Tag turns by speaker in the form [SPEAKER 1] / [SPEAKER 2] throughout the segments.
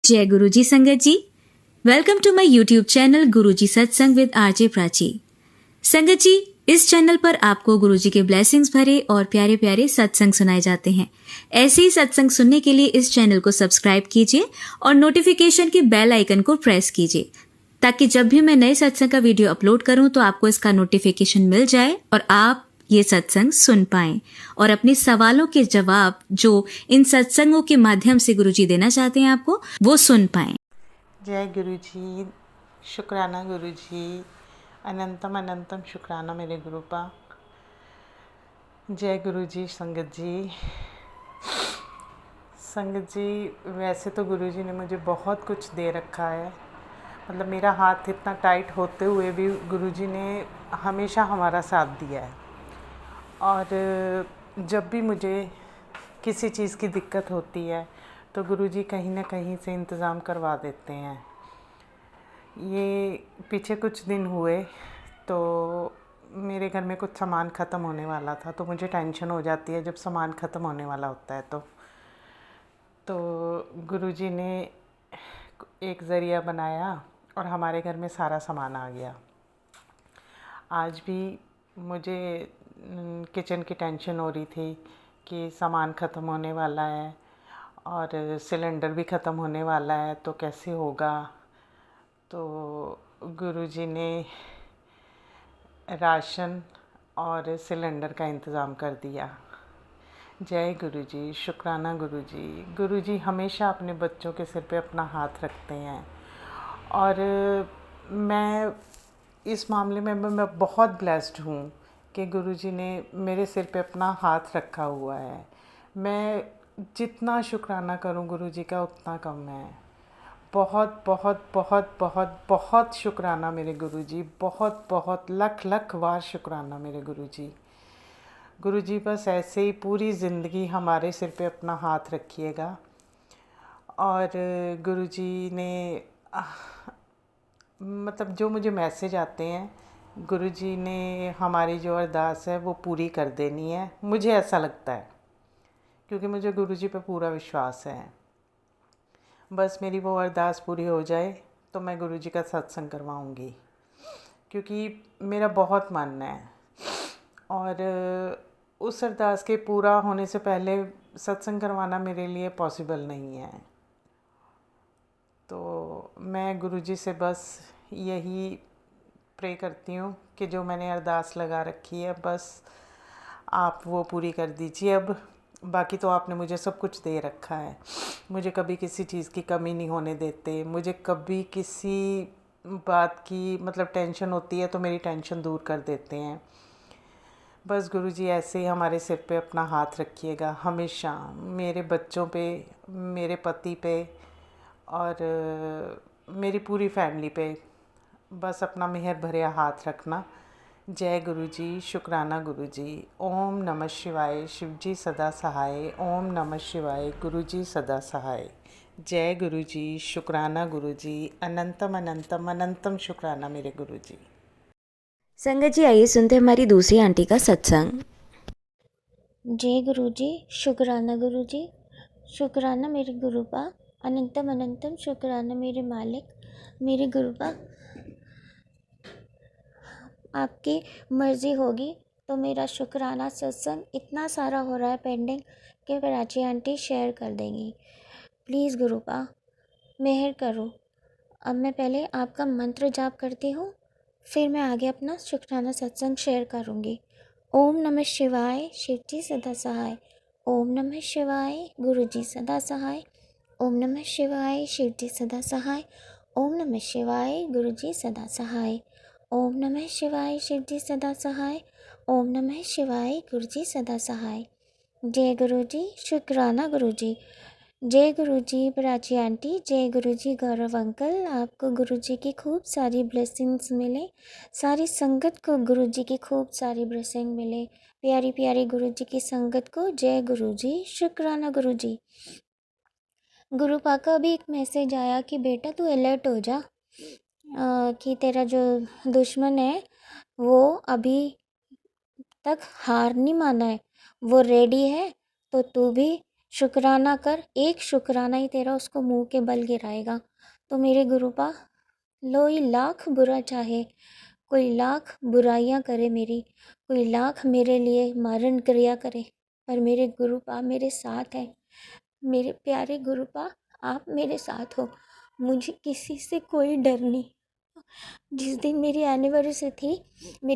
[SPEAKER 1] जय गुरुजी संगत जी, welcome to my YouTube channel Guruji Satsang with RJ Prachi. संगत जी, इस चैनल पर आपको गुरुजी के ब्लेसिंग्स भरे और प्यारे प्यारे सत्संग सुनाए जाते हैं। ऐसे ही सत्संग सुनने के लिए इस चैनल को सब्सक्राइब कीजिए और नोटिफिकेशन के बेल आइकन को प्रेस कीजिए, ताकि जब भी मैं नए सत्संग का वीडियो अपलोड करूं तो आपको इसका नोटिफिकेशन मिल जाए और आप ये सत्संग सुन पाएं और अपने सवालों के जवाब जो इन सत्संगों के माध्यम से गुरुजी देना चाहते हैं आपको, वो सुन पाएं।
[SPEAKER 2] जय गुरुजी, शुक्राना गुरुजी, अनंतम अनंतम शुक्राना मेरे गुरुपा। जय गुरुजी संगत जी। संगत जी, वैसे तो गुरुजी ने मुझे बहुत कुछ दे रखा है, मतलब मेरा हाथ इतना टाइट होते हुए भी गुरुजी ने हमेशा हमारा साथ दिया है। और जब भी मुझे किसी चीज़ की दिक्कत होती है तो गुरुजी कहीं ना कहीं से इंतज़ाम करवा देते हैं। ये पीछे कुछ दिन हुए तो मेरे घर में कुछ सामान ख़त्म होने वाला था, तो मुझे टेंशन हो जाती है जब सामान ख़त्म होने वाला होता है। तो गुरुजी ने एक ज़रिया बनाया और हमारे घर में सारा सामान आ गया। आज भी मुझे किचन की टेंशन हो रही थी कि सामान ख़त्म होने वाला है और सिलेंडर भी ख़त्म होने वाला है, तो कैसे होगा। तो गुरुजी ने राशन और सिलेंडर का इंतज़ाम कर दिया। जय गुरुजी, शुक्राना गुरुजी। गुरुजी हमेशा अपने बच्चों के सिर पे अपना हाथ रखते हैं और मैं इस मामले में मैं बहुत ब्लेस्ड हूँ कि गुरुजी ने मेरे सिर पे अपना हाथ रखा हुआ है। मैं जितना शुक्राना करूँ गुरुजी का उतना कम है। बहुत बहुत बहुत बहुत बहुत शुक्राना मेरे गुरुजी, बहुत बहुत लख लख बार शुक्राना मेरे गुरुजी। गुरुजी बस ऐसे ही पूरी ज़िंदगी हमारे सिर पे अपना हाथ रखिएगा। और गुरुजी ने मतलब जो मुझे मैसेज आते हैं, गुरुजी ने हमारी जो अरदास है वो पूरी कर देनी है, मुझे ऐसा लगता है, क्योंकि मुझे गुरुजी पे पूरा विश्वास है। बस मेरी वो अरदास पूरी हो जाए तो मैं गुरुजी का सत्संग करवाऊँगी, क्योंकि मेरा बहुत मानना है। और उस अरदास के पूरा होने से पहले सत्संग करवाना मेरे लिए पॉसिबल नहीं है। तो मैं गुरुजी से बस यही प्रे करती हूँ कि जो मैंने अरदास लगा रखी है बस आप वो पूरी कर दीजिए। अब बाकी तो आपने मुझे सब कुछ दे रखा है, मुझे कभी किसी चीज़ की कमी नहीं होने देते। मुझे कभी किसी बात की मतलब टेंशन होती है तो मेरी टेंशन दूर कर देते हैं। बस गुरुजी ऐसे ही हमारे सिर पे अपना हाथ रखिएगा हमेशा, मेरे बच्चों पे, मेरे पति पे और मेरी पूरी फैमिली पे बस अपना मेहर भरे हाथ रखना। जय गुरुजी, शुक्राना गुरुजी। ओम नमः शिवाय, शिवजी सदा सहाय। ओम नमः शिवाय, गुरुजी सदा सहाय। जय गुरुजी, शुक्राना गुरुजी, अनंतम अनंतम अनंतम शुक्राना मेरे गुरुजी।
[SPEAKER 1] संगत जी, आइए सुनते हैं हमारी दूसरी आंटी का सत्संग।
[SPEAKER 3] जय गुरुजी, शुक्राना गुरुजी, शुक्राना मेरे गुरुपा, अनंतम अनंतम शुक्राना मेरे मालिक, मेरे गुरुपा। आपकी मर्ज़ी होगी तो मेरा शुक्राना सत्संग इतना सारा हो रहा है पेंडिंग कि प्राची आंटी शेयर कर देंगी। प्लीज़ गुरुपा मेहर करो। अब मैं पहले आपका मंत्र जाप करती हूँ, फिर मैं आगे अपना शुक्राना सत्संग शेयर करूँगी। ओम नमः शिवाय, शिवजी सदा सहाय। ओम नमः शिवाय, गुरुजी सदा सहाय। ओम नमः शिवाय, शिवजी सदा सहाय। ओम नमः शिवाय, गुरुजी सदा सहाय। ओम नमः शिवाय, शिवजी सदा सहाय। ओम नमः शिवाय, गुरुजी सदा सहाय। जय गुरुजी, शुक्राना गुरुजी। जय गुरुजी प्राची आंटी, जय गुरुजी गौरव अंकल। आपको गुरुजी की खूब सारी ब्लेसिंग्स मिले, सारी संगत को गुरुजी की खूब सारी ब्लेसिंग मिले, प्यारी प्यारी गुरुजी की संगत को। जय गुरुजी, शुक्राना गुरुजी। गुरुपा का भी एक मैसेज आया कि बेटा तू अलर्ट हो जा, कि तेरा जो दुश्मन है वो अभी तक हार नहीं माना है, वो रेडी है, तो तू भी शुक्राना कर, एक शुक्राना ही तेरा उसको मुंह के बल गिराएगा। तो मेरे गुरुपा, लोई लाख बुरा चाहे, कोई लाख बुराइयां करे मेरी, कोई लाख मेरे लिए मारण क्रिया करे, पर मेरे गुरुपा मेरे साथ है। मेरे प्यारे गुरुपा, आप मेरे साथ हो, मुझे किसी से कोई डर नहीं। जिस दिन मेरी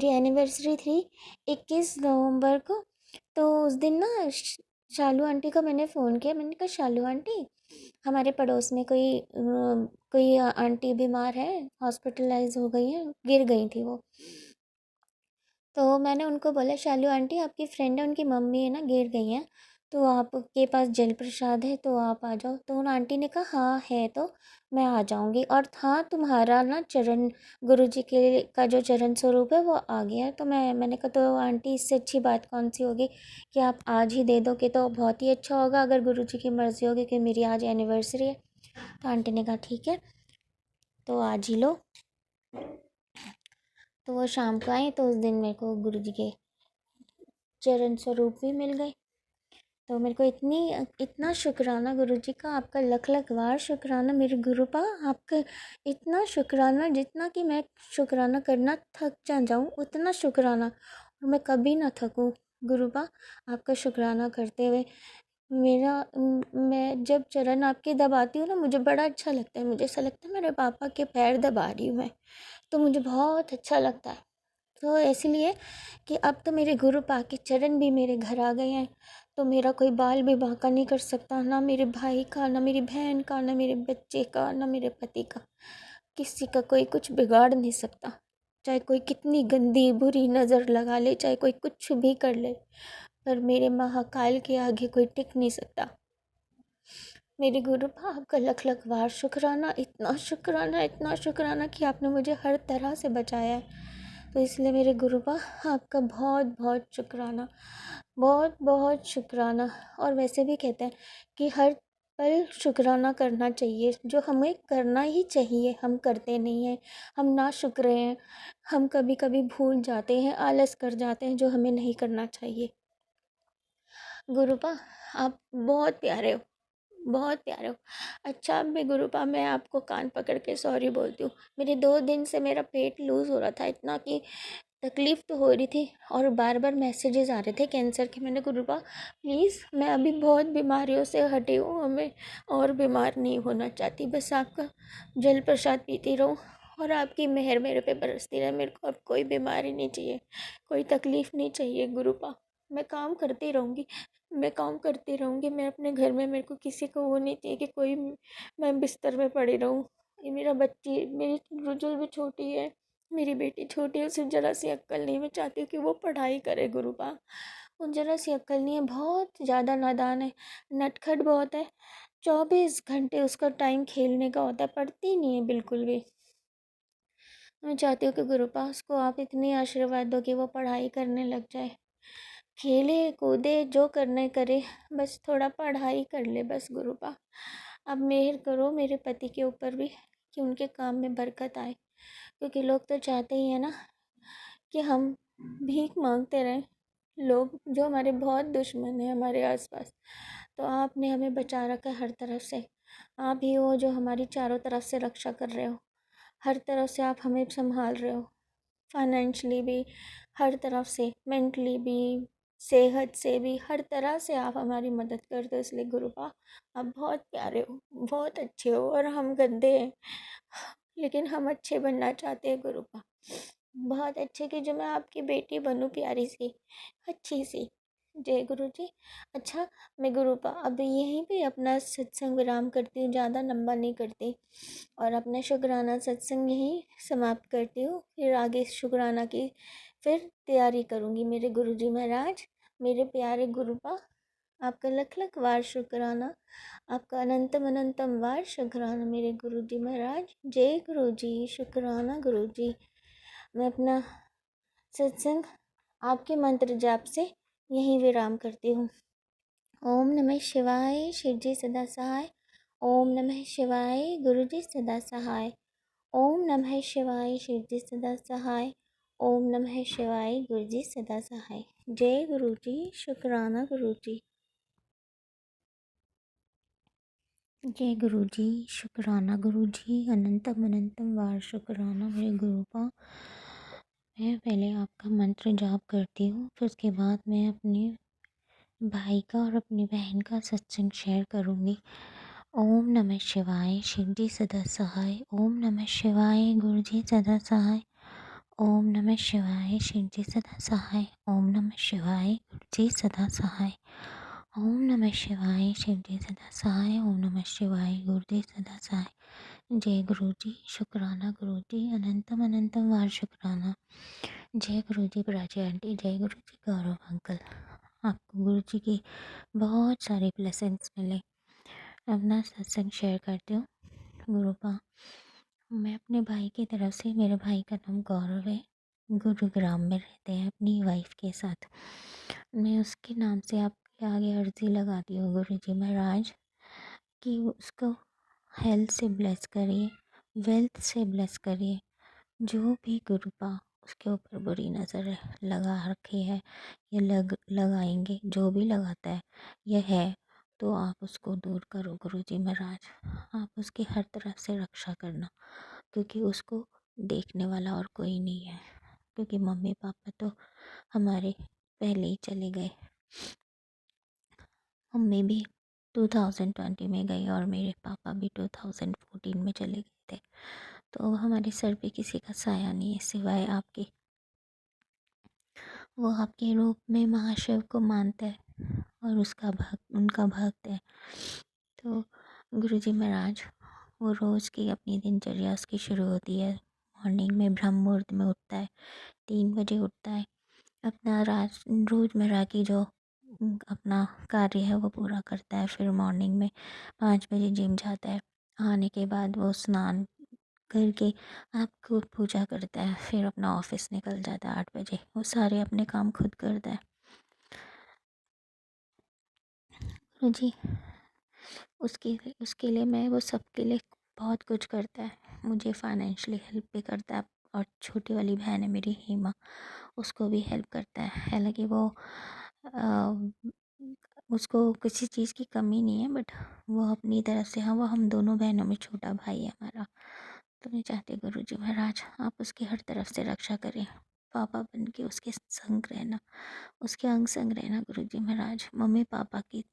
[SPEAKER 3] एनिवर्सरी थी 21 नवंबर को, तो उस दिन ना शालू आंटी को मैंने फ़ोन किया। मैंने कहा शालू आंटी, हमारे पड़ोस में कोई आंटी बीमार है, हॉस्पिटलाइज हो गई हैं, गिर गई थी वो। तो मैंने उनको बोला शालू आंटी आपकी फ्रेंड है, उनकी मम्मी है ना, गिर गई हैं, तो आपके पास जल प्रसाद है तो आप आ जाओ। तो उन आंटी ने कहा हाँ है, तो मैं आ जाऊंगी। और हाँ, तुम्हारा ना चरण, गुरु जी के का जो चरण स्वरूप है वो आ गया है। तो मैंने कहा तो आंटी इससे अच्छी बात कौन सी होगी कि आप आज ही दे दो, कि तो बहुत ही अच्छा होगा अगर गुरु जी की मर्ज़ी होगी, कि मेरी आज एनिवर्सरी है। तो आंटी ने कहा ठीक है, तो आज ही लो। तो वो शाम को आए, तो उस दिन मेरे को गुरु जी के चरण स्वरूप भी मिल गए। तो मेरे को इतना शुक्राना गुरु जी का, आपका लख लख वार शुक्राना मेरे गुरुपा। आपका इतना शुक्राना, जितना कि मैं शुक्राना करना थक जाऊँ उतना शुक्राना, और मैं कभी ना थकूँ गुरुपा आपका शुक्राना करते हुए। मैं जब चरण आपके दबाती हूँ ना, मुझे बड़ा अच्छा लगता है। मुझे ऐसा लगता है मेरे पापा के पैर दबा रही हूँ मैं, तो मुझे बहुत अच्छा लगता है। तो इसलिए कि अब तो मेरे गुरु पाक के चरण भी मेरे घर आ गए हैं, तो मेरा कोई बाल भी बांका नहीं कर सकता, ना मेरे भाई का, ना मेरी बहन का, ना मेरे बच्चे का, ना मेरे पति का। किसी का कोई कुछ बिगाड़ नहीं सकता, चाहे कोई कितनी गंदी बुरी नज़र लगा ले, चाहे कोई कुछ भी कर ले, पर मेरे महाकाल के आगे कोई टिक नहीं सकता। मेरे गुरु पाक का लख लख वार शुक्राना, इतना शुक्राना कि आपने मुझे हर तरह से बचाया है। तो इसलिए मेरे गुरुबा आपका बहुत बहुत शुक्राना, बहुत बहुत शुक्राना। और वैसे भी कहते हैं कि हर पल शुक्राना करना चाहिए, जो हमें करना ही चाहिए, हम करते नहीं हैं, हम ना शुक्र हैं, हम कभी कभी भूल जाते हैं, आलस कर जाते हैं, जो हमें नहीं करना चाहिए। गुरुपा आप बहुत प्यारे हो, बहुत प्यारे हो। अच्छा मैं गुरुपा, मैं आपको कान पकड़ के सॉरी बोलती हूँ। मेरे 2 दिन से मेरा पेट लूज़ हो रहा था, इतना कि तकलीफ़ तो हो रही थी, और बार बार मैसेजेस आ रहे थे कैंसर के। मैंने कहा रूपा प्लीज़, मैं अभी बहुत बीमारियों से हटी हूँ, मैं और बीमार नहीं होना चाहती, बस आपका जल प्रसाद पीती रहूँ और आपकी मेहर मेरे पे बरसती रहे। मेरे को अब कोई बीमारी नहीं चाहिए, कोई तकलीफ़ नहीं चाहिए गुरुपा। मैं काम करती रहूँगी, मैं काम करती रहूँगी। मैं अपने घर में, मेरे को किसी को वो नहीं चाहिए कि कोई मैं बिस्तर में पड़ी रहूँ। ये मेरी रुजुल भी छोटी है, मेरी बेटी छोटी है, उसे ज़रा सी अक्ल नहीं। मैं चाहती हूँ कि वो पढ़ाई करे गुरुपा, वो ज़रा सी अक्ल नहीं है, बहुत ज़्यादा नादान है, नटखट बहुत है। 24 घंटे उसका टाइम खेलने का होता है, पढ़ती नहीं है बिल्कुल भी। मैं चाहती हूँ कि गुरुपा उसको आप इतनी आशीर्वाद दो कि वो पढ़ाई करने लग जाए, खेले कूदे जो करने करे, बस थोड़ा पढ़ाई कर ले बस गुरुपा। अब मेहर करो मेरे पति के ऊपर भी, कि उनके काम में बरकत आए, क्योंकि लोग तो चाहते ही है ना कि हम भीख मांगते रहें। लोग जो हमारे बहुत दुश्मन हैं हमारे आसपास, तो आपने हमें बचा रखा है हर तरफ से। आप ही हो जो हमारी चारों तरफ से रक्षा कर रहे हो, हर तरफ से आप हमें संभाल रहे हो, फाइनेंशली भी, हर तरफ से, मेंटली भी, सेहत से भी, हर तरह से आप हमारी मदद करते हो। इसलिए गुरुपा आप बहुत प्यारे हो, बहुत अच्छे हो, और हम गंदे हैं लेकिन हम अच्छे बनना चाहते हैं गुरुपा, बहुत अच्छे, कि जो मैं आपकी बेटी बनूं, प्यारी सी, अच्छी सी। जय गुरु जी। अच्छा मैं गुरुपा अब यहीं पे अपना सत्संग विराम करती हूँ, ज़्यादा लंबा नहीं करती, और अपना शुक्राना सत्संग यहीं समाप्त करती हूँ। फिर आगे शुक्राना की फिर तैयारी करूँगी। मेरे गुरु जी महाराज, मेरे प्यारे गुरुपा, आपका लख लख वार शुक्राना, आपका अनंतम अनंतम वार शुक्राना मेरे गुरु जी महाराज। जय गुरु जी, शुक्राना गुरु जी। मैं अपना सत्संग आपके मंत्र जाप से यहीं विराम करती हूँ। ओम नमः शिवाय, शिव जी सदा सहाय। ओम नमः शिवाय, गुरु जी सदा सहाय। ओम नमः शिवाय, शिव जी सदा सहाय। ओम नमः शिवाय, गुरु जी सदा सहाय। जय गुरु जी, शुक्राना गुरु जी। जय गुरु जी, शुक्राना गुरु जी, अनंतम अनंतम वार शुक्राना मेरे गुरुपा। मैं पहले आपका मंत्र जाप करती हूँ, फिर उसके बाद मैं अपने भाई का और अपनी बहन का सत्संग शेयर करूँगी। ओम नमः शिवाय, शिव जी सदा सहाय। ओम नमः शिवाय, गुरु जी सदा सहाय। ओम नमः शिवाय, शिव जी सदा सहाय। ओम नमः शिवाय, गुरु जी सदा सहाय। ओम नमः शिवाय, शिव जी सदा सहाय। ओम नमः शिवाय, गुरु जी सदा सहाय। जय गुरु जी, शुक्राना गुरु जी, अनंतम अनंतम वार शुक्राना। जय गुरु जी प्राची आंटी, जय गुरु जी गौरव अंकल। आपको गुरु जी की बहुत सारी ब्लेसिंग्स मिले। अपना सत्संग शेयर करती हूँ। गुरुपा, मैं अपने भाई की तरफ से, मेरे भाई का नाम गौरव है, गुरुग्राम में रहते हैं अपनी वाइफ के साथ। मैं उसके नाम से आपके आगे अर्जी लगाती हूँ गुरु जी महाराज कि उसको हेल्थ से ब्लेस करिए, वेल्थ से ब्लेस करिए। जो भी गुरुपा उसके ऊपर बुरी नज़र लगा रखी है, ये लगाएंगे, जो भी लगाता है ये है, तो आप उसको दूर करो गुरुजी महाराज। आप उसकी हर तरफ से रक्षा करना, क्योंकि उसको देखने वाला और कोई नहीं है। क्योंकि मम्मी पापा तो हमारे पहले ही चले गए। मम्मी भी 2020 में गई और मेरे पापा भी 2014 में चले गए थे। तो अब हमारे सर पे किसी का साया नहीं है सिवाय आपके। वो आपके रूप में महाशिव को मानता है और उनका भक्त है। तो गुरुजी महाराज, वो रोज़ की अपनी दिनचर्या उसकी शुरू होती है। मॉर्निंग में ब्रह्म मुहूर्त में उठता है, 3 बजे उठता है। अपना रोज़मर्रा की जो अपना कार्य है वो पूरा करता है। फिर मॉर्निंग में 5 बजे जिम जाता है। आने के बाद वो स्नान करके आपको पूजा करता है, फिर अपना ऑफिस निकल जाता है 8 बजे। वो सारे अपने काम खुद करता है। जी, उसके लिए मैं, वो सबके लिए बहुत कुछ करता है। मुझे फाइनेंशियली हेल्प भी करता है, और छोटी वाली बहन है मेरी हेमा, उसको भी हेल्प करता है। हालांकि वो उसको किसी चीज़ की कमी नहीं है, बट वो अपनी तरफ से, हाँ, वो हम दोनों बहनों में छोटा भाई है हमारा। तो मैं चाहती गुरु जी महाराज, आप उसकी हर तरफ से रक्षा करें। पापा बन के उसके संग रहना, उसके अंग संग रहना गुरु जी महाराज। मम्मी पापा की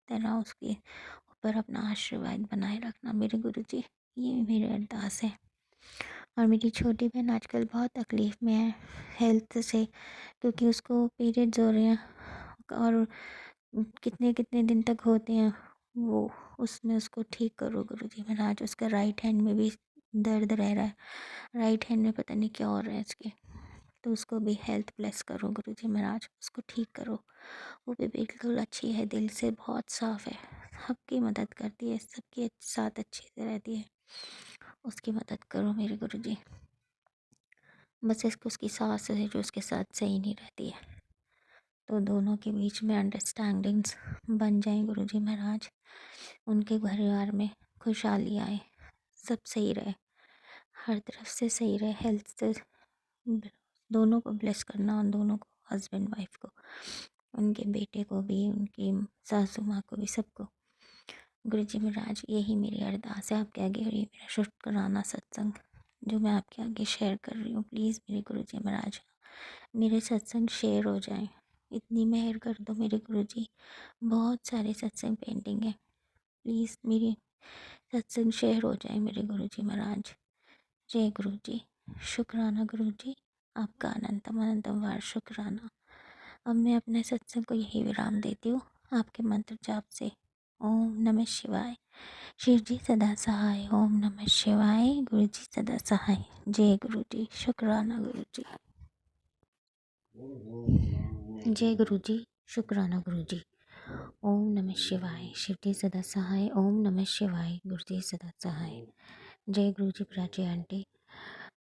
[SPEAKER 3] तरह उसके ऊपर अपना आशीर्वाद बनाए रखना मेरे गुरु जी। ये मेरी अरदास है। और मेरी छोटी बहन आजकल बहुत तकलीफ़ में है हेल्थ से, क्योंकि उसको पीरियड्स हो रहे हैं और कितने कितने दिन तक होते हैं वो। उसमें उसको ठीक करो गुरु जी महाराज। उसका राइट हैंड में भी दर्द रह रहा है, राइट हैंड में पता नहीं क्या हो रहा है इसके। तो उसको भी हेल्थ ब्लेस करो गुरु जी महाराज, उसको ठीक करो। वो भी बिल्कुल अच्छी है, दिल से बहुत साफ़ है, सबकी मदद करती है, सबके साथ अच्छे से रहती है। उसकी मदद करो मेरे गुरु जी। बस इसको उसकी सास है जो उसके साथ सही नहीं रहती है, तो दोनों के बीच में अंडरस्टैंडिंग्स बन जाए गुरु जी महाराज। उनके परिवार में खुशहाली आए, सब सही रहे, हर तरफ से सही रहे, हेल्थ से दोनों को ब्लेस करना, उन दोनों को, हस्बैंड वाइफ को, उनके बेटे को भी, उनकी सासू माँ को भी, सबको। गुरु जी महाराज, यही मेरी अरदास है आपके आगे, और ये मेरा शुक्राना सत्संग जो मैं आपके आगे शेयर कर रही हूँ। प्लीज़ मेरे गुरु जी महाराज, मेरे सत्संग शेयर हो जाएं, इतनी मेहर कर दो मेरे गुरु जी। बहुत सारे सत्संग पेंडिंग है, प्लीज़ मेरी सत्संग शेयर हो जाए मेरे गुरु जी महाराज। जय गुरु जी, शुक्राना गुरु जी, आपका अनंतम अनंतम वार शुक्राना। अब मैं अपने सत्संग को यही विराम देती हूँ आपके मंत्र जाप से। ओम नमः शिवाय, शिव जी सदा सहाय। ओम नमः शिवाय, गुरु जी सदा सहाय। जय गुरु जी, शुक्राना गुरु जी। जय गुरु जी, शुक्राना गुरु जी। ओम नमः शिवाय, शिव जी सदा सहाय। ओम नमः शिवाय, गुरु जी सदा सहाय। जय गुरु जी प्राची आंटी।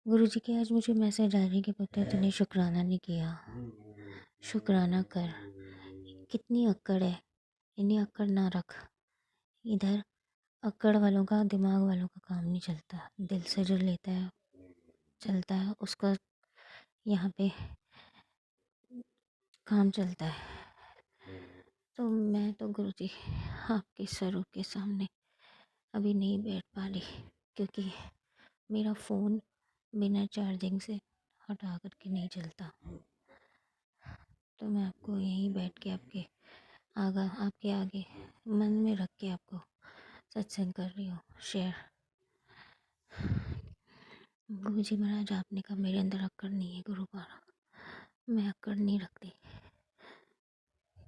[SPEAKER 3] गुरु जी के आज मुझे मैसेज आ रही कि पुत्र तूने शुक्राना नहीं किया, शुक्राना कर। कितनी अक्कड़ है, इन्हीं अक्कड़ ना रख। इधर अक्कड़ वालों का, दिमाग वालों का काम नहीं चलता। दिल से जो लेता है चलता है, उसका यहाँ पे काम चलता है। तो मैं तो गुरुजी आपके स्वरूप के सामने अभी नहीं बैठ पा रही क्योंकि मेरा फ़ोन बिना चार्जिंग से हटा कर के नहीं चलता। तो मैं आपको यहीं बैठ के आपके आगे मन में रख के आपको सत्संग कर रही हूँ शेयर। गुरुजी महाराज, आपने कहा मेरे अंदर अक्कड़ नहीं है गुरु पारा, मैं अक्कड़ नहीं रखती।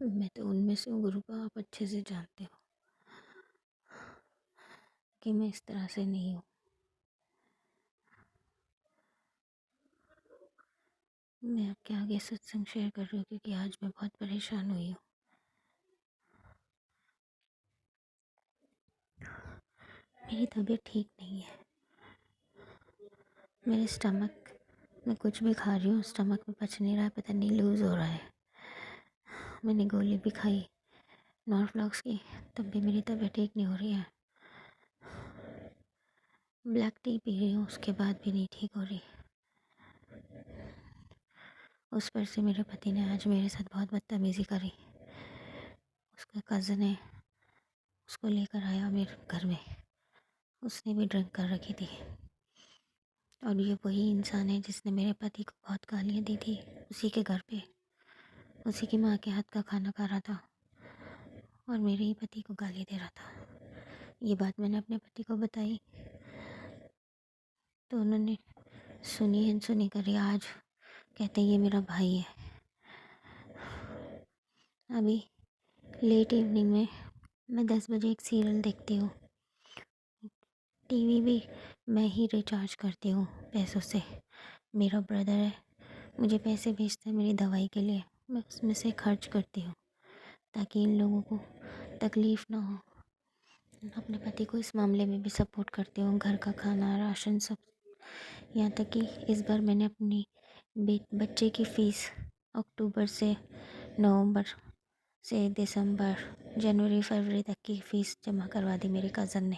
[SPEAKER 3] मैं तो उनमें से हूँ गुरु पारा, आप अच्छे से जानते हो कि मैं इस तरह से नहीं हूँ। मैं आपके आगे सत्संग शेयर कर रही हूँ क्योंकि आज मैं बहुत परेशान हुई हूँ। मेरी तबीयत ठीक नहीं है। मेरे स्टमक में कुछ भी खा रही हूँ, स्टमक में पच नहीं रहा है, पता नहीं लूज़ हो रहा है। मैंने गोली भी खाई नॉर्फ्लॉक्स की, तब भी मेरी तबीयत ठीक नहीं हो रही है। ब्लैक टी पी रही हूँ, उसके बाद भी नहीं ठीक हो रही। उस पर से मेरे पति ने आज मेरे साथ बहुत बदतमीज़ी करी। उसका कज़न है, उसको लेकर आया मेरे घर में, उसने भी ड्रिंक कर रखी थी। और ये वही इंसान है जिसने मेरे पति को बहुत गालियाँ दी थी उसी के घर पे। उसी की माँ के हाथ का खाना खा रहा था और मेरे ही पति को गाली दे रहा था। ये बात मैंने अपने पति को बताई तो उन्होंने सुनी अनसुनी करी। आज कहते हैं ये मेरा भाई है। अभी लेट इवनिंग में मैं 10 बजे एक सीरियल देखती हूँ। टीवी भी मैं ही रिचार्ज करती हूँ पैसों से। मेरा ब्रदर है, मुझे पैसे भेजता है मेरी दवाई के लिए, मैं उसमें से खर्च करती हूँ ताकि इन लोगों को तकलीफ़ ना हो। अपने पति को इस मामले में भी सपोर्ट करती हूँ, घर का खाना, राशन सब। यहाँ तक कि इस बार मैंने अपनी बच्चे की फ़ीस अक्टूबर से नवंबर से दिसंबर, जनवरी, फरवरी तक की फ़ीस जमा करवा दी मेरे कज़न ने,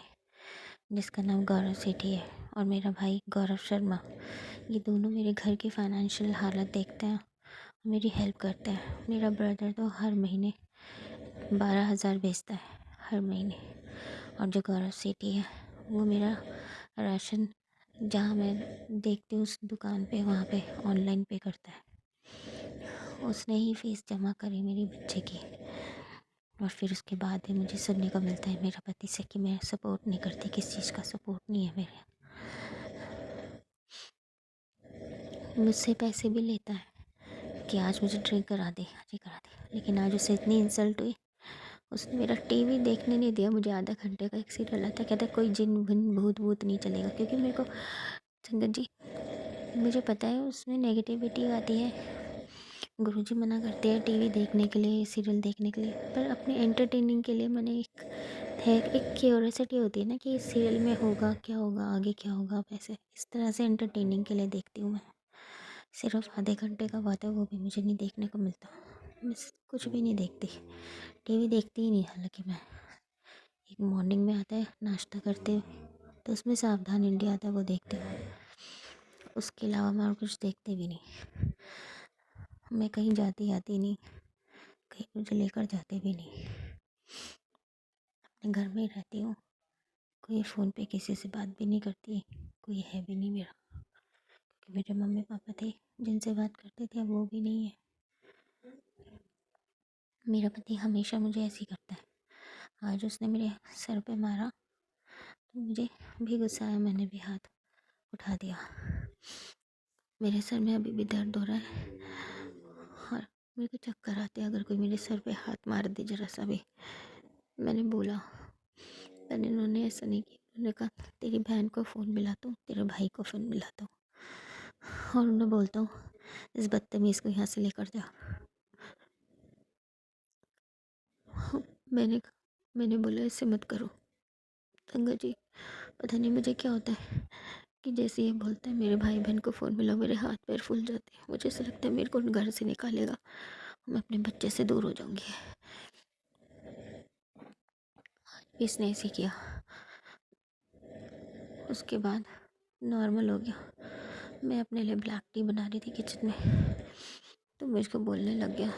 [SPEAKER 3] जिसका नाम गौरव सेठी है, और मेरा भाई गौरव शर्मा। ये दोनों मेरे घर की फ़ाइनेंशियल हालत देखते हैं, मेरी हेल्प करते हैं। मेरा ब्रदर तो हर महीने 12,000 भेजता है हर महीने, और जो गौरव सेठी है वो मेरा राशन जहाँ मैं देखती हूँ उस दुकान पे, वहाँ पे ऑनलाइन पे करता है। उसने ही फ़ीस जमा करी मेरी बच्चे की। और फिर उसके बाद भी मुझे सुनने को मिलता है मेरा पति से कि मैं सपोर्ट नहीं करती, किस चीज़ का सपोर्ट नहीं है मेरे। मुझसे पैसे भी लेता है कि आज मुझे ड्रिंक करा दे, आज ये करा दे। लेकिन आज उसे इतनी इंसल्ट हुई, उसने मेरा टीवी देखने नहीं दिया। मुझे आधा घंटे का एक सीरियल आता, कहता कोई जिन भूत भूत भूत नहीं चलेगा, क्योंकि मेरे को संगत जी मुझे पता है उसमें नेगेटिविटी आती है। गुरुजी मना करते हैं टीवी देखने के लिए, सीरियल देखने के लिए, पर अपने एंटरटेनिंग के लिए मैंने एक क्यूरियोसिटी होती है ना कि इस सीरियल में होगा क्या, होगा आगे क्या होगा, वैसे इस तरह से एंटरटेनिंग के लिए देखती हूँ मैं। सिर्फ आधे घंटे का बात है, वो भी मुझे नहीं देखने को मिलता। मैं कुछ भी नहीं देखती, टीवी देखती ही नहीं। हालांकि मैं एक मॉर्निंग में आता है नाश्ता करते हुए, तो उसमें सावधान इंडिया आता है, वो देखती हूँ। उसके अलावा मैं और कुछ देखती भी नहीं। मैं कहीं जाती आती नहीं, कहीं मुझे लेकर जाते भी नहीं। अपने घर में ही रहती हूँ। कोई फ़ोन पे किसी से बात भी नहीं करती, कोई है भी नहीं मेरा, क्योंकि मेरे मम्मी पापा थे जिनसे बात करते थे, अब वो भी नहीं है। मेरा पति हमेशा मुझे ऐसे ही करता है। आज उसने मेरे सर पे मारा तो मुझे भी गुस्सा आया, मैंने भी हाथ उठा दिया। मेरे सर में अभी भी दर्द हो रहा है और मेरे को चक्कर आते हैं अगर कोई मेरे सर पे हाथ मार दे जरा सा भी। मैंने बोला, पर इन्होंने ऐसा नहीं किया। उन्होंने कहा तेरी बहन को फ़ोन मिलाता हूँ, तेरे भाई को फ़ोन मिलाता हूँ, और उन्हें बोलता हूँ इस बदतमीज़ को यहाँ से लेकर जा। मैंने बोला ऐसे मत करो संगत जी। पता नहीं मुझे क्या होता है कि जैसे ये बोलता है मेरे भाई बहन को फ़ोन मिला, मेरे हाथ पैर फूल जाते हैं। मुझे ऐसा लगता है मेरे को घर से निकालेगा, मैं अपने बच्चे से दूर हो जाऊंगी। इसने ऐसे किया, उसके बाद नॉर्मल हो गया। मैं अपने लिए ब्लैक टी बना रही थी किचन में, तो मुझको बोलने लग गया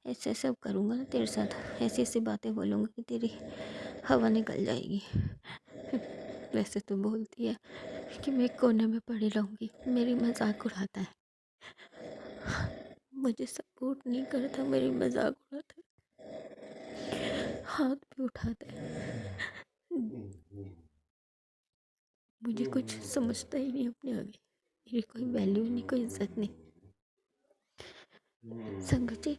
[SPEAKER 3] ऐसे ऐसे अब करूँगा ना तेरे साथ, ऐसी ऐसी बातें बोलूँगा कि तेरी हवा निकल जाएगी। वैसे तो बोलती है कि मैं कोने में पड़ी रहूँगी, मेरी मजाक उड़ाता है, मुझे सपोर्ट नहीं करता, मेरी मजाक उड़ाता है, हाथ भी उठाता है। मुझे कुछ समझता ही नहीं अपने आगे, मेरी कोई वैल्यू नहीं, कोई इज्जत नहीं। संगत जी,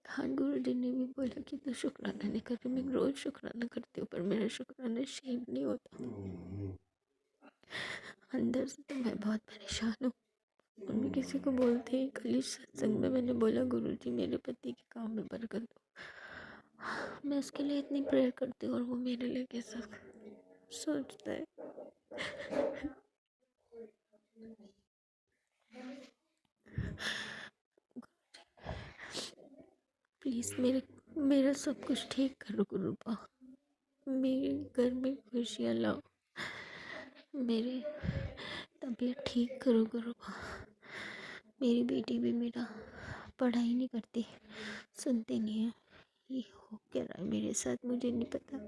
[SPEAKER 3] हाँ, गुरु जी ने भी बोला कि तू शुक्राना नहीं कर रही। मैं रोज शुक्राना करती हूँ, पर मेरा शुक्राना शेयर नहीं होता। अंदर से तो मैं बहुत परेशान हूँ, और मैं किसी को बोलती ही। कल इस सत्संग में मैंने बोला, गुरु जी मेरे पति के काम में बरकत दो। मैं उसके लिए इतनी प्रेयर करती हूँ, और वो मेरे लिए कैसा सोचता है। प्लीज़ मेरा सब कुछ ठीक करो गुरुपा, मेरे घर में खुशियाँ लाओ, मेरे तबीयत ठीक करो गुरुपा। मेरी बेटी भी मेरा पढ़ाई नहीं करती, सुनती नहीं है, ये हो क्या रहा है मेरे साथ मुझे नहीं पता।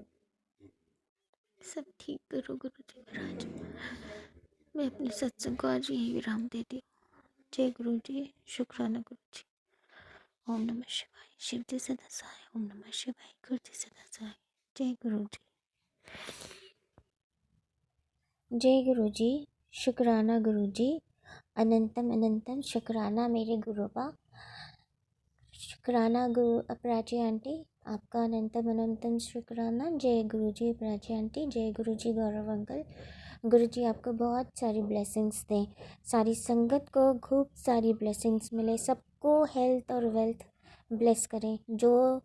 [SPEAKER 3] सब ठीक करो गुरु जी महाराज। मैं अपने सत्संग को आज यही विराम देती हूँ। जय गुरु जी, शुक्राना गुरु जी। ओम नमः शिवाय, शिव जी सदा सहाय। ओम नमः शिवाय, गुरु जी सदा सहाय। जय गुरु जी। जय गुरु जी, शुक्राना गुरु जी। अनंतम अनंतम शुक्राना मेरे गुरुबा। शुक्राना गुरु प्राची आंटी, आपका अनंतम अनंतम शुक्राना। जय गुरु जी प्राची आंटी, जय गुरु जी गौरव अंकल। गुरु जी आपको बहुत सारी ब्लेसिंग्स दें, सारी संगत को खूब सारी ब्लेसिंग्स मिले, सबको हेल्थ और वेल्थ ब्लेस करें, जो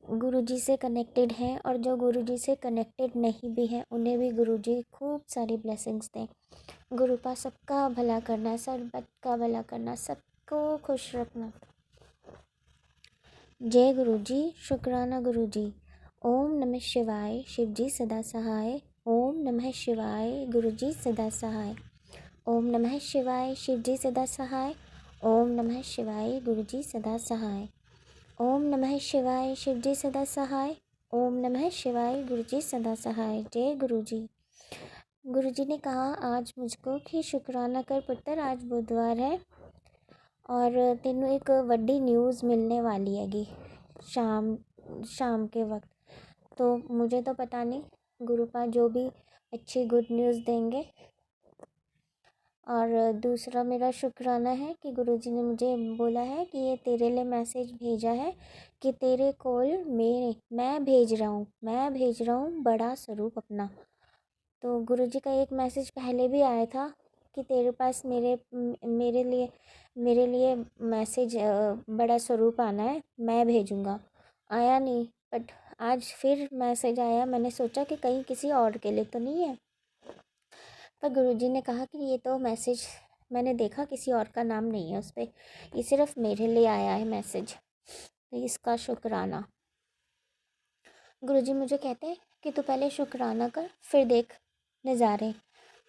[SPEAKER 3] गुरु जी से कनेक्टेड हैं और जो गुरु जी से कनेक्टेड नहीं भी हैं, उन्हें भी गुरु जी खूब सारी ब्लेसिंग्स दें। गुरुपा सबका भला करना, सबका भला करना, सबको खुश रखना। जय गुरु जी, शुक्राना गुरु जी। ओम नमः शिवाय, शिव जी सदा सहाय। ओम नमः शिवाय, गुरु जी सदा सहाय। ओम नमः शिवाय, शिव जी सदा सहाय। ओम नमः शिवाय, गुरु जी सदा सहाय। ओम नमः शिवाय, शिव जी सदा सहाय। ओम नमः शिवाय, गुरु जी सदा सहाय। जय गुरु जी। गुरु जी ने कहा आज मुझको कि शुक्राना कर पुत्र, आज बुधवार है और तेनू एक वड्डी न्यूज़ मिलने वाली हैगी शाम के वक्त। तो मुझे तो पता नहीं, गुरुपा जो भी अच्छी गुड न्यूज़ देंगे। और दूसरा मेरा शुक्राना है कि गुरुजी ने मुझे बोला है कि ये तेरे लिए मैसेज भेजा है कि तेरे कोल मैं भेज रहा हूँ बड़ा स्वरूप अपना। तो गुरुजी का एक मैसेज पहले भी आया था कि तेरे पास मेरे लिए मैसेज बड़ा स्वरूप आना है, मैं भेजूँगा। आया नहीं, बट आज फिर मैसेज आया। मैंने सोचा कि कहीं किसी और के लिए तो नहीं है, पर गुरुजी ने कहा कि ये तो मैसेज मैंने देखा किसी और का नाम नहीं है उस पर, ये सिर्फ मेरे लिए आया है मैसेज, तो इसका शुक्राना। गुरुजी मुझे कहते हैं कि तू पहले शुक्राना कर, फिर देख नज़ारे।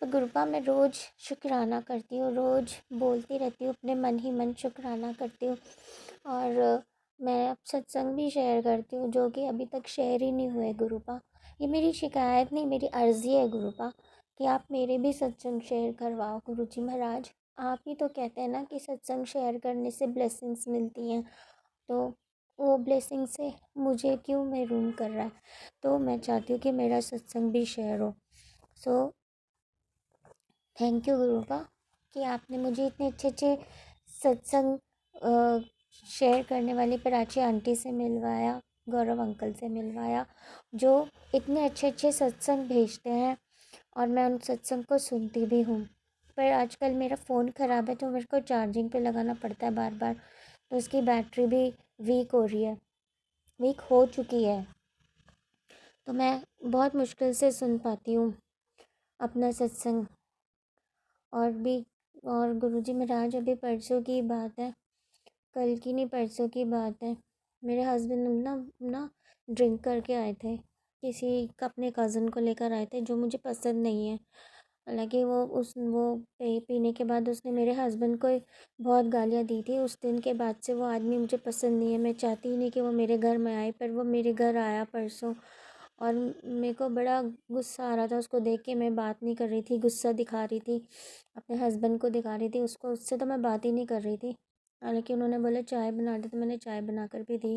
[SPEAKER 3] तो गुरुपा मैं रोज़ शुक्राना करती हूँ, रोज़ बोलती रहती हूँ, अपने मन ही मन शुक्राना करती हूँ। और मैं सत्संग भी शेयर करती हूँ, जो कि अभी तक शेयर ही नहीं हुए गुरुपा। ये मेरी शिकायत नहीं, मेरी अर्ज़ी है गुरुपा कि आप मेरे भी सत्संग शेयर करवाओ। गुरुजी महाराज, आप ही तो कहते हैं ना कि सत्संग शेयर करने से ब्लेसिंग्स मिलती हैं, तो वो ब्लेसिंग से मुझे क्यों महरूम कर रहा है। तो मैं चाहती हूँ कि मेरा सत्संग भी शेयर हो। सो थैंक यू गुरुपा कि आपने मुझे इतने अच्छे सत्संग शेयर करने वाली प्राची आंटी से मिलवाया, गौरव अंकल से मिलवाया, जो इतने अच्छे सत्संग भेजते हैं और मैं उन सत्संग को सुनती भी हूँ। पर आजकल मेरा फ़ोन ख़राब है, तो मेरे को चार्जिंग पे लगाना पड़ता है बार बार, तो उसकी बैटरी भी वीक हो चुकी है। तो मैं बहुत मुश्किल से सुन पाती हूँ अपना सत्संग। और गुरुजी महाराज, अभी परसों की बात है, कल की नहीं परसों की बात है, मेरे हस्बैंड ना ड्रिंक करके आए थे, अपने कज़न को लेकर आए थे, जो मुझे पसंद नहीं है। हालांकि वो पीने के बाद उसने मेरे हस्बैंड को बहुत गालियाँ दी थी। उस दिन के बाद से वो आदमी मुझे पसंद नहीं है। मैं चाहती ही नहीं कि वो मेरे घर में आए, पर वो मेरे घर आया परसों, और मेरे को बड़ा गुस्सा आ रहा था उसको देख के। मैं बात नहीं कर रही थी, गुस्सा दिखा रही थी, अपने हस्बैंड को दिखा रही थी, उसको उससे तो मैं बात ही नहीं कर रही थी। हालांकि उन्होंने बोले चाय बना दे, तो मैंने चाय बना कर भी दी,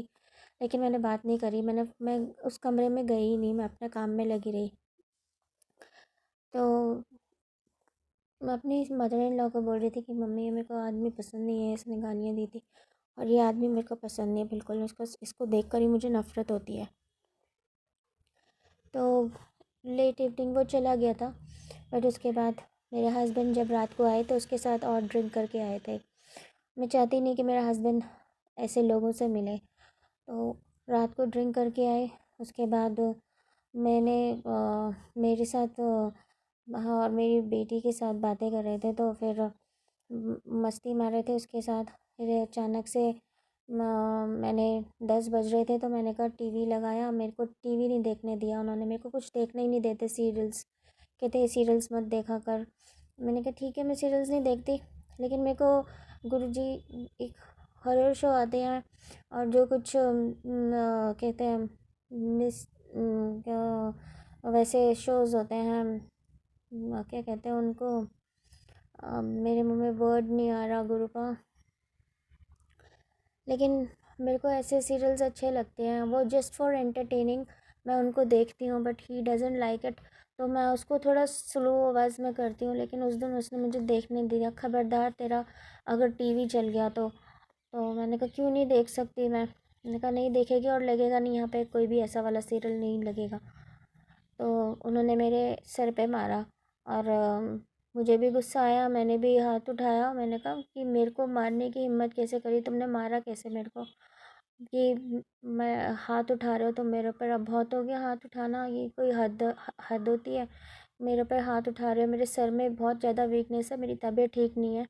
[SPEAKER 3] लेकिन मैंने बात नहीं करी। मैं उस कमरे में गई ही नहीं, मैं अपने काम में लगी रही। तो मैं अपनी मदर इन लॉ को बोल रही थी कि मम्मी, ये मेरे को आदमी पसंद नहीं है, इसने गालियाँ दी थी और ये आदमी मेरे को पसंद नहीं है बिल्कुल, इसको देख कर ही मुझे नफ़रत होती है। तो लेट इवनिंग वो चला गया था, बट उसके बाद मेरे हस्बैंड जब रात को आए तो उसके साथ और ड्रिंक करके आए थे। मैं चाहती नहीं कि मेरा हस्बैंड ऐसे लोगों से मिले। तो रात को ड्रिंक करके आए, उसके बाद मैंने मेरे साथ हाँ, और मेरी बेटी के साथ बातें कर रहे थे, तो फिर मस्ती मार रहे थे उसके साथ। फिर अचानक से मैंने 10 बज रहे थे तो मैंने कहा टीवी लगाया। मेरे को टीवी नहीं देखने दिया उन्होंने, मेरे को कुछ देखने ही नहीं देते सीरियल्स। कहते सीरियल्स मत देखा कर। मैंने कहा ठीक है, मैं सीरियल्स नहीं देखती, लेकिन मेरे को गुरुजी एक हॉरर शो आते हैं और जो कुछ कहते हैं मिस वैसे शोज़ होते हैं, क्या कहते हैं उनको, मेरे मुंह में वर्ड नहीं आ रहा गुरुपा, लेकिन मेरे को ऐसे सीरियल्स अच्छे लगते हैं, वो जस्ट फॉर एंटरटेनिंग मैं उनको देखती हूँ। But he doesn't like it, तो मैं उसको थोड़ा स्लो आवाज़ में करती हूँ। लेकिन उस दिन उसने मुझे देखने दिया, खबरदार तेरा अगर टीवी चल गया तो मैंने कहा क्यों नहीं देख सकती मैंने कहा नहीं देखेगी और लगेगा नहीं, यहाँ पे कोई भी ऐसा वाला सीरियल नहीं लगेगा। तो उन्होंने मेरे सर पे मारा और मुझे भी गुस्सा आया, मैंने भी हाथ उठाया। मैंने कहा कि मेरे को मारने की हिम्मत कैसे करी तुमने, मारा कैसे मेरे को, कि मैं हाथ उठा रहे हो तो मेरे ऊपर, अब बहुत हो गया हाथ उठाना, ये कोई हद होती है। मेरे ऊपर हाथ उठा रहे हो, मेरे सर में बहुत ज़्यादा वीकनेस है, मेरी तबीयत ठीक नहीं है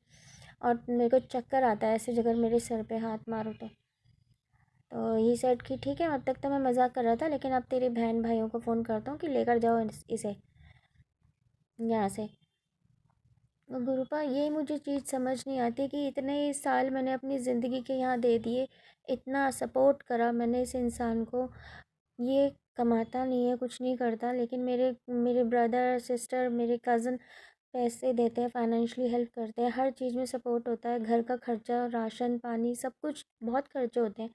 [SPEAKER 3] और मेरे को चक्कर आता है ऐसे अगर मेरे सर पे हाथ मारो तो ही सेड कि ठीक है, अब तक तो मैं मजाक कर रहा था, लेकिन अब तेरे बहन भाइयों को फ़ोन करता हूँ कि लेकर जाओ इसे यहाँ से। गुरुपा ये मुझे चीज़ समझ नहीं आती कि इतने साल मैंने अपनी ज़िंदगी के यहाँ दे दिए, इतना सपोर्ट करा मैंने इस इंसान को, ये कमाता नहीं है, कुछ नहीं करता, लेकिन मेरे मेरे ब्रदर सिस्टर मेरे कज़न पैसे देते हैं, फाइनेंशियली हेल्प करते हैं, हर चीज़ में सपोर्ट होता है, घर का खर्चा, राशन पानी, सब कुछ बहुत खर्चे होते हैं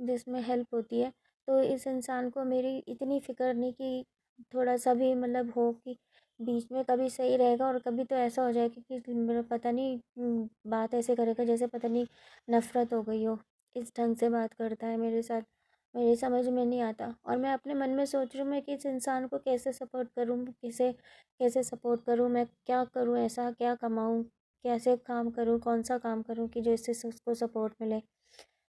[SPEAKER 3] जिसमें हेल्प होती है। तो इस इंसान को मेरी इतनी फ़िक्र नहीं कि थोड़ा सा भी मतलब हो कि बीच में कभी सही रहेगा और कभी तो ऐसा हो जाएगा कि मेरा पता नहीं बात ऐसे करेगा जैसे पता नहीं नफ़रत हो गई हो, इस ढंग से बात करता है मेरे साथ, मेरी समझ में नहीं आता। और मैं अपने मन में सोच रही हूँ मैं कि इस इंसान को कैसे सपोर्ट करूँ, किसे कैसे सपोर्ट करूँ, मैं क्या करूँ, ऐसा क्या कमाऊँ, कैसे काम करूँ, कौन सा काम करूँ कि जो इससे उसको सपोर्ट मिले।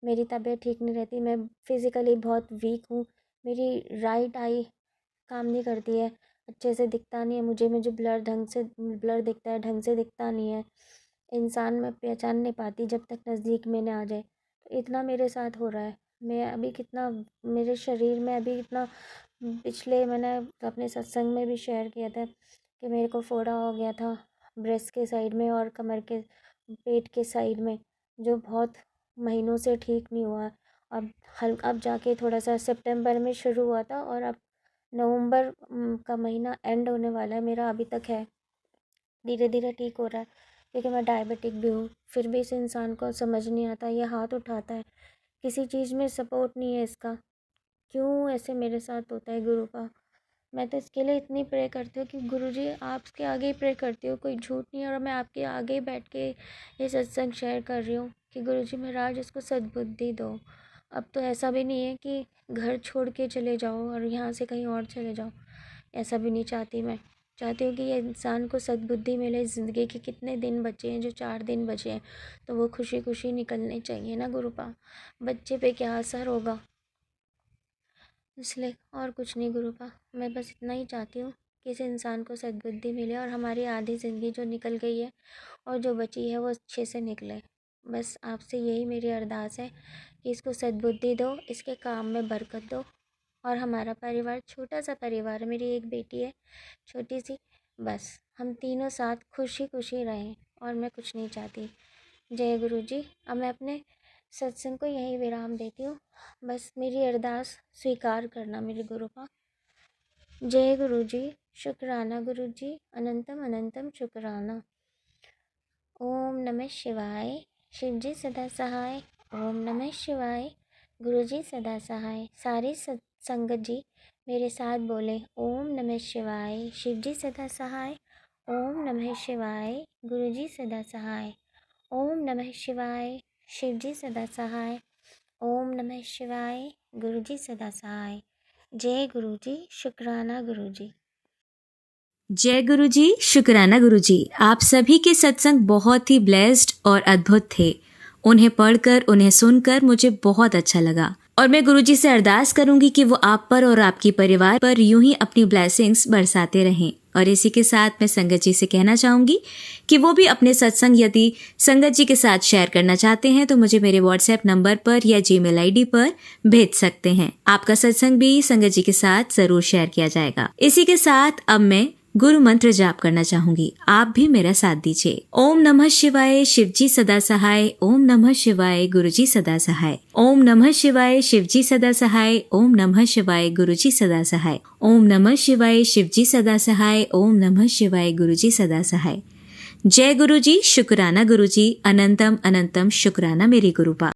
[SPEAKER 3] मेरी तबीयत ठीक नहीं रहती, मैं फ़िज़िकली बहुत वीक हूँ, मेरी राइट आई काम नहीं करती है, अच्छे से दिखता नहीं है मुझे ब्लर दिखता है, ढंग से दिखता नहीं है, इंसान मैं पहचान नहीं पाती जब तक नज़दीक में ना आ जाए। तो इतना मेरे साथ हो रहा है, मैं अभी कितना मेरे शरीर में अभी इतना, पिछले मैंने अपने सत्संग में भी शेयर किया था कि मेरे को फोड़ा हो गया था ब्रेस्ट के साइड में और कमर के पेट के साइड में, जो बहुत महीनों से ठीक नहीं हुआ। अब जाके थोड़ा सा सितंबर में शुरू हुआ था और अब नवंबर का महीना एंड होने वाला है, मेरा अभी तक है, धीरे धीरे ठीक हो रहा है, क्योंकि मैं डायबिटिक भी हूँ। फिर भी इस इंसान को समझ नहीं आता, ये हाथ उठाता है, किसी चीज़ में सपोर्ट नहीं है इसका, क्यों ऐसे मेरे साथ होता है गुरु का। मैं तो इसके लिए इतनी प्रे करती हूँ कि गुरुजी आपके आगे ही प्रे करती हूँ, कोई झूठ नहीं है, और मैं आपके आगे ही बैठ के ये सत्संग शेयर कर रही हूँ कि गुरुजी महाराज इसको सद्बुद्धि दो। अब तो ऐसा भी नहीं है कि घर छोड़ के चले जाओ और यहाँ से कहीं और चले जाओ, ऐसा भी नहीं चाहती। मैं चाहती हूँ कि ये इंसान को सद्बुद्धि मिले, ज़िंदगी के कितने दिन बचे हैं, जो 4 दिन बचे हैं, तो वो खुशी खुशी निकलने चाहिए ना गुरुपा, बच्चे पे क्या असर होगा, इसलिए और कुछ नहीं गुरुपा। मैं बस इतना ही चाहती हूँ कि इस इंसान को सद्बुद्धि मिले और हमारी आधी ज़िंदगी जो निकल गई है और जो बची है वो अच्छे से निकले। बस आपसे यही मेरी अरदास है कि इसको सद्बुद्धि दो, इसके काम में बरकत दो, और हमारा परिवार छोटा सा परिवार है, मेरी एक बेटी है छोटी सी, बस हम तीनों साथ खुशी खुशी रहें और मैं कुछ नहीं चाहती। जय गुरु जी। अब मैं अपने सत्संग को यहीं विराम देती हूँ, बस मेरी अरदास स्वीकार करना मेरे गुरु का। जय गुरु जी, शुक्राना गुरु जी, अनंतम अनंतम शुक्राना। ओम नमः शिवाय, शिव जी सदा सहाय। ओम नमः शिवाय, गुरु जी सदा सहाय। सारी संगत जी मेरे साथ बोले ओम नमः शिवाय, शिव जी सदा सहाय। ओम नमः शिवाय, गुरु जी सदा सहाय। ओम नमः शिवाय, शिव जी सदा सहाय। ओम नमः शिवाय, गुरु जी सदा सहाय। जय गुरु जी, शुक्राना गुरु जी।
[SPEAKER 1] जय गुरु जी, शुक्राना गुरु जी। आप सभी के सत्संग बहुत ही ब्लेस्ड और अद्भुत थे। उन्हें पढ़कर, उन्हें सुनकर मुझे बहुत अच्छा लगा और मैं गुरु जी से अरदास करूंगी कि वो आप पर और आपकी परिवार पर यूं ही अपनी ब्लेसिंग्स बरसाते रहें। और इसी के साथ मैं संगत जी से कहना चाहूंगी कि वो भी अपने सत्संग यदि संगत जी के साथ शेयर करना चाहते हैं तो मुझे मेरे व्हाट्सएप नंबर पर या जीमेल आईडी पर भेज सकते हैं। आपका सत्संग भी संगत जी के साथ जरूर शेयर किया जाएगा। इसी के साथ अब मैं गुरु मंत्र जाप करना चाहूंगी, आप भी मेरा साथ दीजिए। ओम नमः शिवाय, शिव जी सदा सहाय। ओम नमः शिवाय, गुरु जी सदा सहाय। ओम नमः शिवाय, शिव जी सदा सहाय। ओम नमः शिवाय, गुरु जी सदा सहाय। ओम नमः शिवाय, शिव जी सदा सहाय। ओम नमः शिवाय, गुरु जी सदा सहाय। जय गुरु जी, शुक्राना गुरु जी, अनंतम अनंतम शुक्राना मेरे गुरुपा।